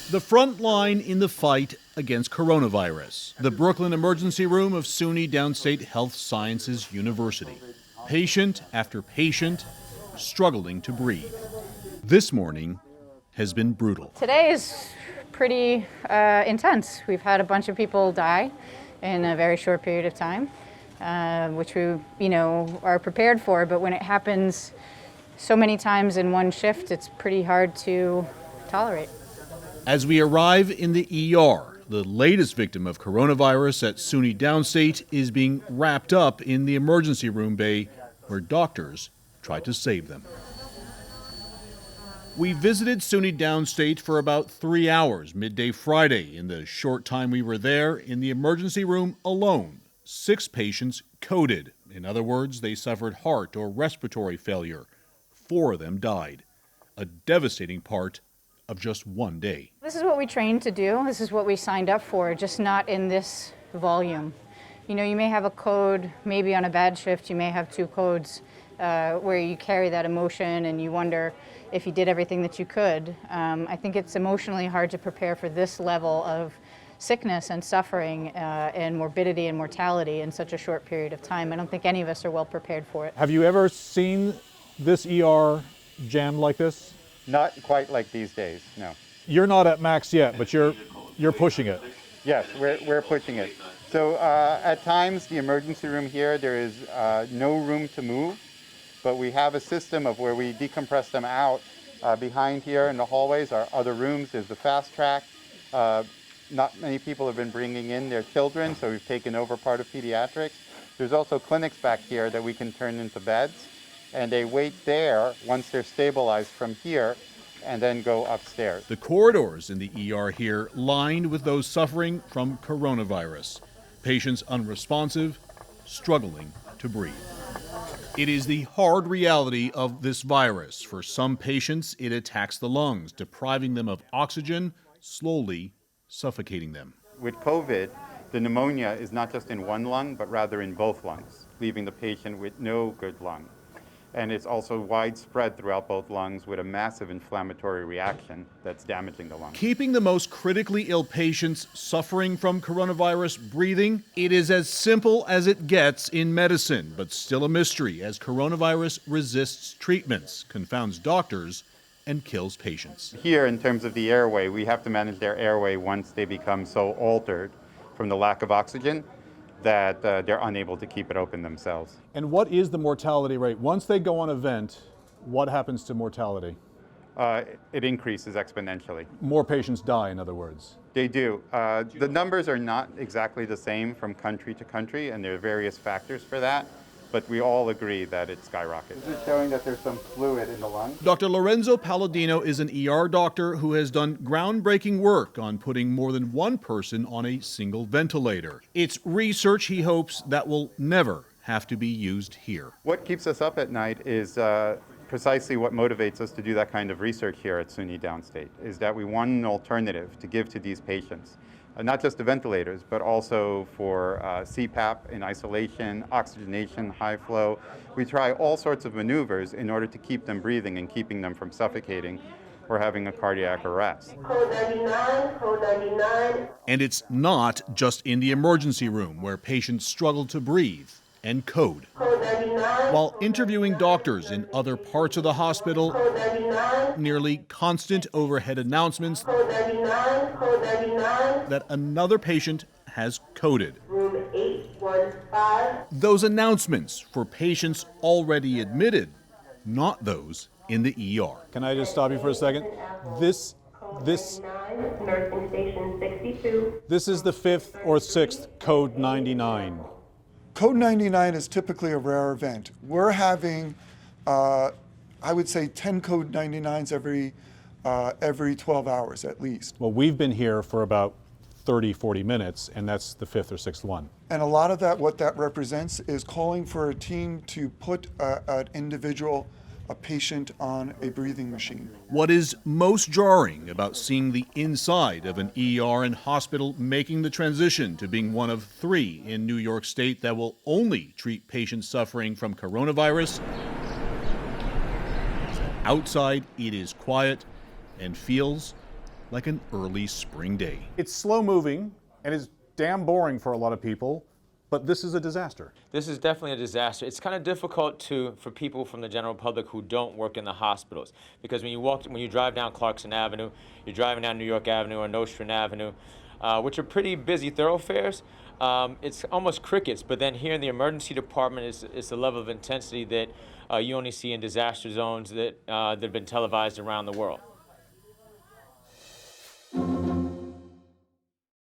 The front line in the fight against coronavirus. The Brooklyn emergency room of SUNY Downstate Health Sciences University. Patient after patient struggling to breathe. This morning has been brutal. Today is pretty intense. We've had a bunch of people die in a very short period of time, which we, are prepared for. But when it happens so many times in one shift, it's pretty hard to tolerate. As we arrive in the ER, the latest victim of coronavirus at SUNY Downstate is being wrapped up in the emergency room bay where doctors try to save them. We visited SUNY Downstate for about 3 hours midday Friday. In the short time we were there, in the emergency room alone, 6 patients coded. In other words, they suffered heart or respiratory failure. 4 of them died. A devastating part of just one day. This is what we trained to do. This is what we signed up for, just not in this volume. You may have a code, maybe on a bad shift, you may have 2 codes where you carry that emotion and you wonder if you did everything that you could. I think it's emotionally hard to prepare for this level of sickness and suffering and morbidity and mortality in such a short period of time. I don't think any of us are well prepared for it. Have you ever seen this ER jammed like this? Not quite like these days, no. You're not at max yet, but you're pushing it. Yes, we're pushing it. So at times, the emergency room here, there is no room to move, but we have a system of where we decompress them out. Behind here in the hallways are other rooms. There's the fast track. Not many people have been bringing in their children, so we've taken over part of pediatrics. There's also clinics back here that we can turn into beds, and they wait there once they're stabilized from here and then go upstairs. The corridors in the ER here lined with those suffering from coronavirus. Patients unresponsive, struggling to breathe. It is the hard reality of this virus. For some patients, it attacks the lungs, depriving them of oxygen, slowly suffocating them. With COVID, the pneumonia is not just in one lung, but rather in both lungs, leaving the patient with no good lung. And it's also widespread throughout both lungs with a massive inflammatory reaction that's damaging the lungs. Keeping the most critically ill patients suffering from coronavirus breathing, it is as simple as it gets in medicine, but still a mystery as coronavirus resists treatments, confounds doctors, and kills patients. Here, in terms of the airway, we have to manage their airway once they become so altered from the lack of oxygen that they're unable to keep it open themselves. And what is the mortality rate? Once they go on a vent, what happens to mortality? It increases exponentially. More patients die, in other words. They do. The numbers are not exactly the same from country to country, and there are various factors for that, but we all agree that it skyrockets. This is showing that there's some fluid in the lung. Dr. Lorenzo Palladino is an ER doctor who has done groundbreaking work on putting more than one person on a single ventilator. It's research he hopes that will never have to be used here. What keeps us up at night is precisely what motivates us to do that kind of research here at SUNY Downstate, is that we want an alternative to give to these patients. Not just the ventilators, but also for CPAP in isolation, oxygenation, high flow. We try all sorts of maneuvers in order to keep them breathing and keeping them from suffocating or having a cardiac arrest. Code 99, code 99. And it's not just in the emergency room where patients struggle to breathe and code. Code 99. While interviewing doctors in other parts of the hospital, Code 99. nearly constant overhead announcements Code 99, code 99. that another patient has coded. Room 815. Those announcements for patients already admitted, not those in the ER. Can I just stop you for a second? This Code 99, nursing station 62. This is the 5th or 6th code 99. Code 99 is typically a rare event. We're having, I would say, 10 code 99s every 12 hours at least. Well, we've been here for about 30, 40 minutes, and that's the 5th or 6th one. And a lot of that, what that represents is calling for a team to put an individual, a patient on a breathing machine. What is most jarring about seeing the inside of an ER and hospital making the transition to being one of 3 in New York State that will only treat patients suffering from coronavirus? Outside, it is quiet and feels like an early spring day. It's slow moving and it's damn boring for a lot of people, but this is a disaster. This is definitely a disaster. It's kind of difficult for people from the general public who don't work in the hospitals, because when you drive down Clarkson Avenue, you're driving down New York Avenue or Nostrand Avenue, which are pretty busy thoroughfares. It's almost crickets, but then here in the emergency department is the level of intensity that you only see in disaster zones that have been televised around the world.